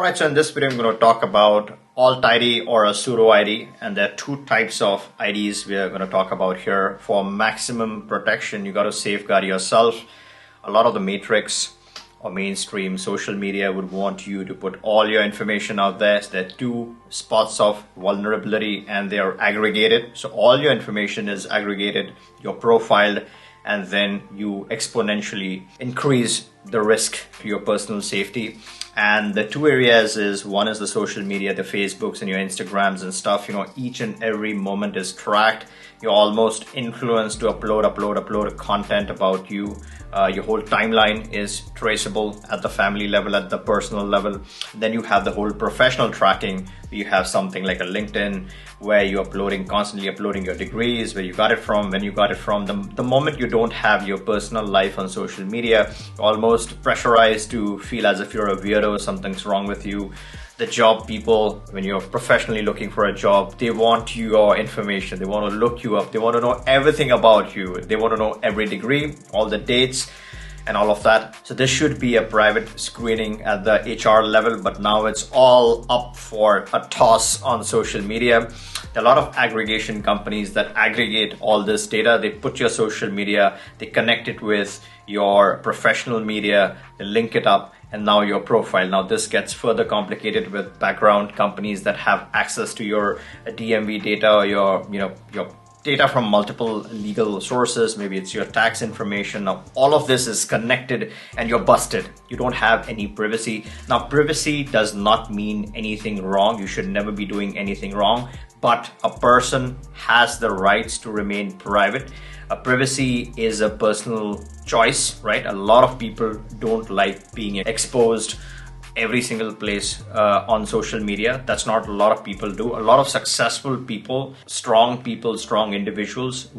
Alright, so in this video I'm going to talk about alt ID or a pseudo ID, and there are two types of IDs we are going to talk about here. For maximum protection, you got to safeguard yourself. A lot of the matrix or mainstream social media would want you to put all your information out there. So there are two spots of vulnerability and they are aggregated. So all your information is aggregated, you're profiled, and then you exponentially increase the risk to your personal safety. And the two areas is, one is the social media, the Facebooks and your Instagrams and stuff. Each and every moment is tracked. You're almost influenced to upload content about you. Your whole timeline is traceable at the family level, at the personal level. Then you have the whole professional tracking. You have something like a LinkedIn where you're constantly uploading your degrees, where you got it from, when you got it from. The moment you don't have your personal life on social media, you're almost pressurized to feel as if you're a weirdo, something's wrong with you. The job people, when you're professionally looking for a job, they want your information. They want to look you up. They want to know everything about you. They want to know every degree, all the dates, and all of that. So this should be a private screening at the HR level, but now it's all up for a toss on social media. There are a lot of aggregation companies that aggregate all this data. They put your social media, they connect it with your professional media, they link it up, and now your profile. Now this gets further complicated with background companies that have access to your DMV data or your data from multiple legal sources. Maybe it's your tax information. Now all of this is connected and you're busted. You don't have any privacy. Now privacy does not mean anything wrong. You should never be doing anything wrong, but a person has the rights to remain private. Privacy is a personal choice, right? A lot of people don't like being exposed every single place on social media. That's not a lot of people do. A lot of successful people, strong individuals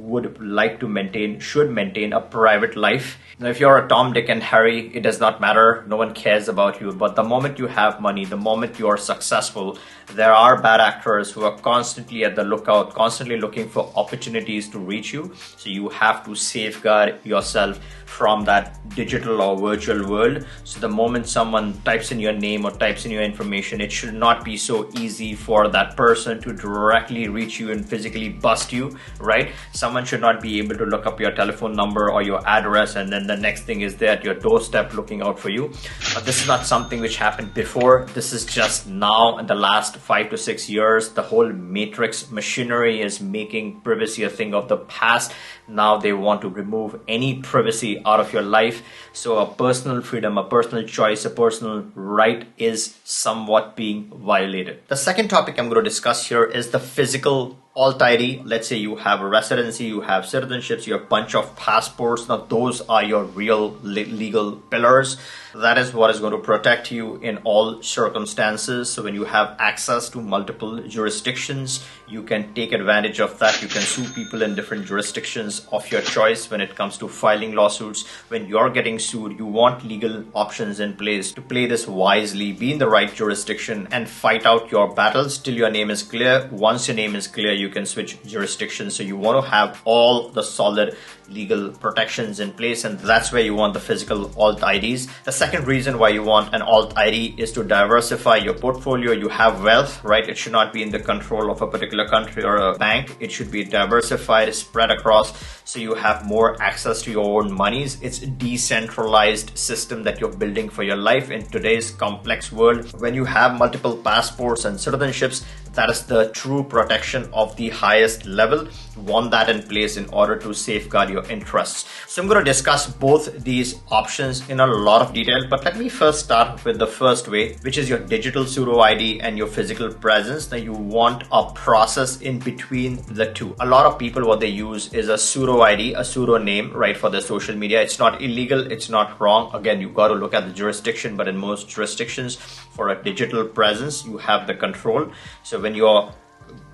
should maintain a private life. Now, if you're a Tom, Dick, and Harry, it does not matter. No one cares about you. But the moment you have money, the moment you are successful, there are bad actors who are constantly at the lookout, constantly looking for opportunities to reach you. So you have to safeguard yourself from that digital or virtual world. So the moment someone types in your name or types in your information, it should not be so easy for that person to directly reach you and physically bust you, right? Someone should not be able to look up your telephone number or your address and then the next thing is there at your doorstep looking out for you. But this is not something which happened before. This is just now in the last 5 to 6 years. The whole matrix machinery is making privacy a thing of the past. Now they want to remove any privacy out of your life. So a personal freedom, a personal choice, a personal right is somewhat being violated. The second topic I'm going to discuss here is the physical alt ID. Let's say you have a residency, you have citizenships, you have a bunch of passports. Now those are your real legal pillars. That is what is going to protect you in all circumstances. So when you have access to multiple jurisdictions, you can take advantage of that. You can sue people in different jurisdictions of your choice when it comes to filing lawsuits. When you're getting sued, you want legal options in place to play this wisely, be in the right jurisdiction and fight out your battles till your name is clear. Once your name is clear, you can switch jurisdictions. So you want to have all the solid legal protections in place, and that's where you want the physical alt IDs. The second reason why you want an alt ID is to diversify your portfolio. You have wealth, right? It should not be in the control of a particular country or a bank. It should be diversified, spread across, so you have more access to your own monies. It's a decentralized system that you're building for your life in today's complex world. When you have multiple passports and citizenships, that is the true protection of the highest level. You want that in place in order to safeguard your interests. So I'm going to discuss both these options in a lot of detail, but let me first start with the first way, which is your digital pseudo ID and your physical presence. Now you want a process in between the two. A lot of people, what they use is a pseudo ID, a pseudo name, right, for their social media. It's not illegal, it's not wrong. Again, you got to look at the jurisdiction, but in most jurisdictions, for a digital presence, you have the control. So when you're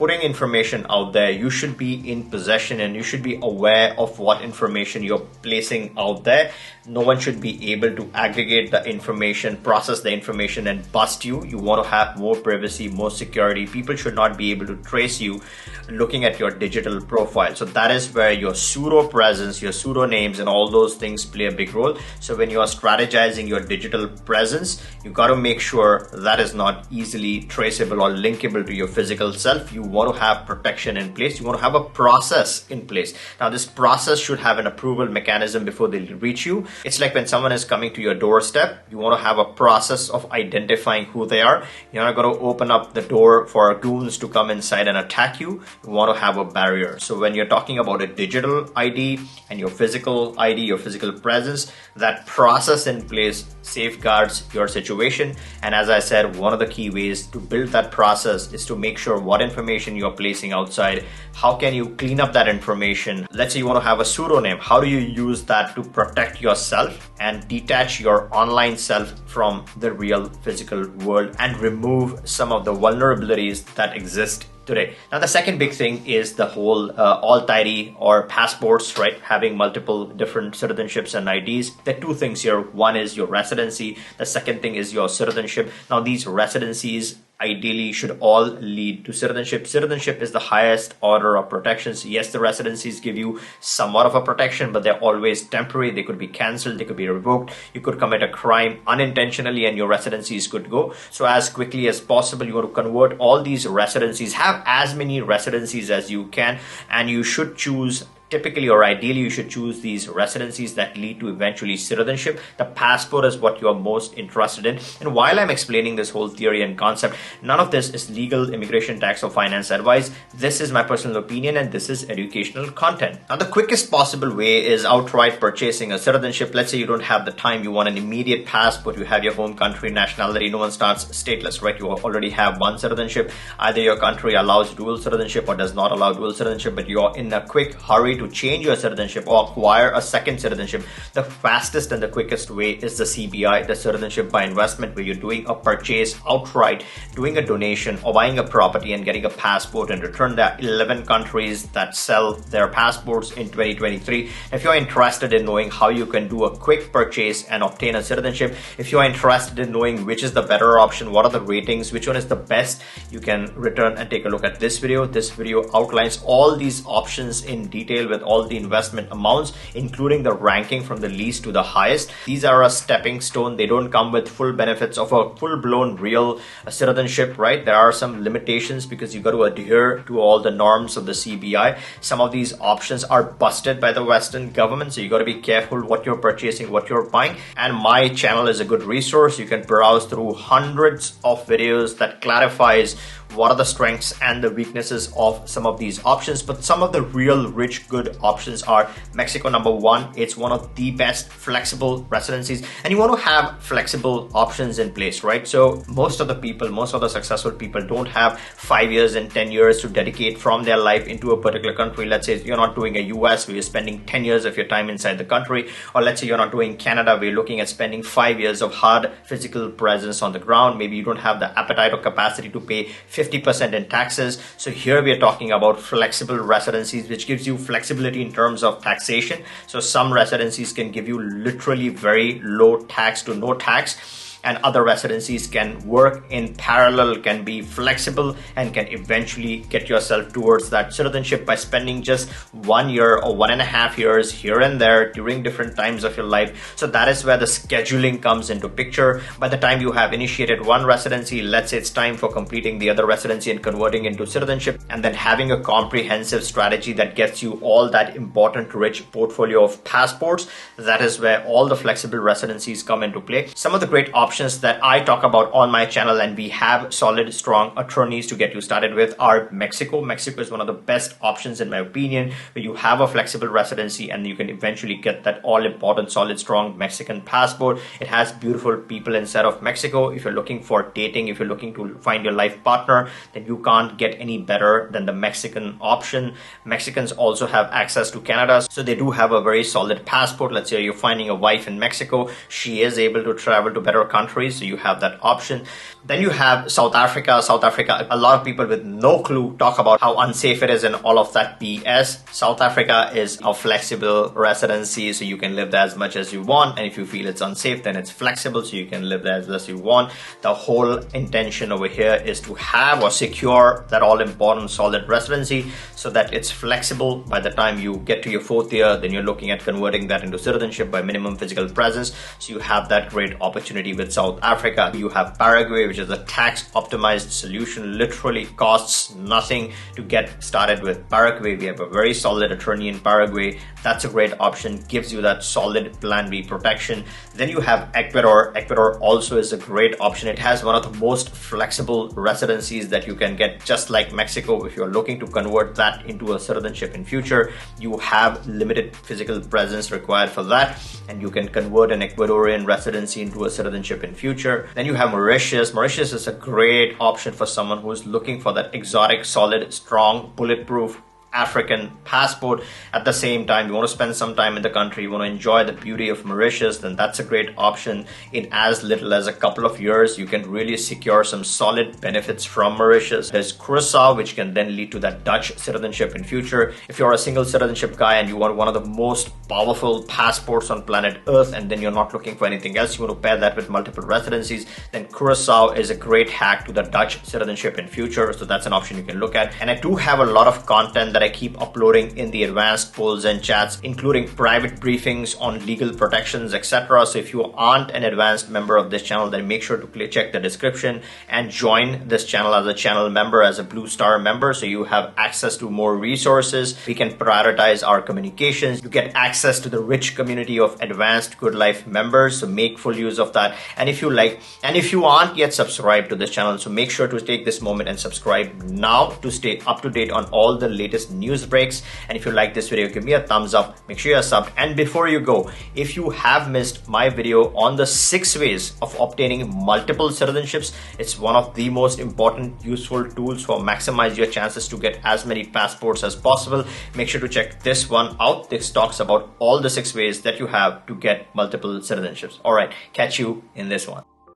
putting information out there, you should be in possession and you should be aware of what information you're placing out there. No one should be able to aggregate the information, process the information and bust you. You want to have more privacy, more security. People should not be able to trace you looking at your digital profile. So that is where your pseudo presence, your pseudo names and all those things play a big role. So when you are strategizing your digital presence, you got to make sure that is not easily traceable or linkable to your physical self. You want to have protection in place. You want to have a process in place. Now this process should have an approval mechanism before they reach you. It's like when someone is coming to your doorstep, you want to have a process of identifying who they are. You're not going to open up the door for goons to come inside and attack you. You want to have a barrier. So when you're talking about a digital ID and your physical ID, your physical presence, that process in place safeguards your situation. And as I said, one of the key ways to build that process is to make sure what information you're placing outside. How can you clean up that information? Let's say you want to have a pseudonym. How do you use that to protect yourself and detach your online self from the real physical world and remove some of the vulnerabilities that exist today? Now, the second big thing is the whole alt-ID or passports, right? Having multiple different citizenships and IDs. There are two things here. One is your residency. The second thing is your citizenship. Now, these residencies ideally should all lead to citizenship. Citizenship is the highest order of protections. Yes, the residencies give you somewhat of a protection, but they're always temporary. They could be cancelled, they could be revoked. You could commit a crime unintentionally and your residencies could go. So as quickly as possible, you want to convert all these residencies, have as many residencies as you can, and you should choose typically or ideally you should choose these residencies that lead to eventually citizenship. The passport is what you're most interested in. And while I'm explaining this whole theory and concept, none of this is legal, immigration, tax, or finance advice. This is my personal opinion and this is educational content. Now, the quickest possible way is outright purchasing a citizenship. Let's say you don't have the time, you want an immediate passport, you have your home country nationality, no one starts stateless, right? You already have one citizenship. Either your country allows dual citizenship or does not allow dual citizenship, but you're in a quick hurry to change your citizenship or acquire a second citizenship. The fastest and the quickest way is the CBI, the citizenship by investment, where you're doing a purchase outright, doing a donation or buying a property and getting a passport in return. There are 11 countries that sell their passports in 2023. If you're interested in knowing how you can do a quick purchase and obtain a citizenship, if you're interested in knowing which is the better option, what are the ratings, which one is the best, you can return and take a look at this video. This video outlines all these options in detail with all the investment amounts, including the ranking from the least to the highest. These are a stepping stone. They don't come with full benefits of a full-blown real citizenship, right? There are some limitations because you got to adhere to all the norms of the CBI. Some of these options are busted by the Western government, so you got to be careful what you're purchasing, what you're buying. And my channel is a good resource. You can browse through hundreds of videos that clarifies what are the strengths and the weaknesses of some of these options. But some of the real rich good options are Mexico. Number one, it's one of the best flexible residencies, and you want to have flexible options in place, right? So most of the successful people don't have 5 years and 10 years to dedicate from their life into a particular country. Let's say you're not doing a US where you're spending 10 years of your time inside the country, or let's say you're not doing Canada where you're looking at spending 5 years of hard physical presence on the ground. Maybe you don't have the appetite or capacity to pay 50% in taxes. So here we are talking about flexible residencies, which gives you flexibility in terms of taxation. So some residencies can give you literally very low tax to no tax, and other residencies can work in parallel, can be flexible, and can eventually get yourself towards that citizenship by spending just 1 year or 1.5 years here and there during different times of your life. So that is where the scheduling comes into picture. By the time you have initiated one residency, let's say it's time for completing the other residency and converting into citizenship, and then having a comprehensive strategy that gets you all that important rich portfolio of passports. That is where all the flexible residencies come into play. Some of the great options that I talk about on my channel, and we have solid, strong attorneys to get you started with, are Mexico. Mexico is one of the best options in my opinion, where you have a flexible residency and you can eventually get that all important, solid, strong Mexican passport. It has beautiful people inside of Mexico. If you're looking for dating, if you're looking to find your life partner, then you can't get any better than the Mexican option. Mexicans also have access to Canada, so they do have a very solid passport. Let's say you're finding a wife in Mexico, she is able to travel to better countries countries, so you have that option. Then you have South Africa. South Africa, a lot of people with no clue talk about how unsafe it is and all of that BS. South Africa is a flexible residency, so you can live there as much as you want, and if you feel it's unsafe, then it's flexible, so you can live there as less as you want. The whole intention over here is to have or secure that all important solid residency so that it's flexible. By the time you get to your 4th year, then you're looking at converting that into citizenship by minimum physical presence. So you have that great opportunity with South Africa. You have Paraguay, which is a tax optimized solution. Literally costs nothing to get started with Paraguay. We have a very solid attorney in Paraguay. That's a great option, gives you that solid plan B protection. Then you have Ecuador. Ecuador also is a great option. It has one of the most flexible residencies that you can get, just like Mexico. If you're looking to convert that into a citizenship in future, you have limited physical presence required for that, and you can convert an Ecuadorian residency into a citizenship in future. Then you have Mauritius. Mauritius is a great option for someone who is looking for that exotic, solid, strong, bulletproof African passport. At the same time, you want to spend some time in the country, you want to enjoy the beauty of Mauritius, then that's a great option. In as little as a couple of years, you can really secure some solid benefits from Mauritius. There's Curacao, which can then lead to that Dutch citizenship in future. If you're a single citizenship guy and you want one of the most powerful passports on planet Earth, and then you're not looking for anything else, you want to pair that with multiple residencies, then Curacao is a great hack to the Dutch citizenship in future. So that's an option you can look at. And I do have a lot of content that I keep uploading in the advanced polls and chats, including private briefings on legal protections, etc. So if you aren't an advanced member of this channel, then make sure to check the description and join this channel as a channel member, as a Blue Star member, so you have access to more resources. We can prioritize our communications. You get access to the rich community of advanced Good Life members, so make full use of that. And if you aren't yet subscribed to this channel, so make sure to take this moment and subscribe now to stay up to date on all the latest news breaks. And if you like this video, give me a thumbs up, make sure you're subbed. And before you go, if you have missed my video on the 6 ways of obtaining multiple citizenships, it's one of the most important useful tools for maximize your chances to get as many passports as possible. Make sure to check this one out. This talks about all the 6 ways that you have to get multiple citizenships. All right, catch you in this one.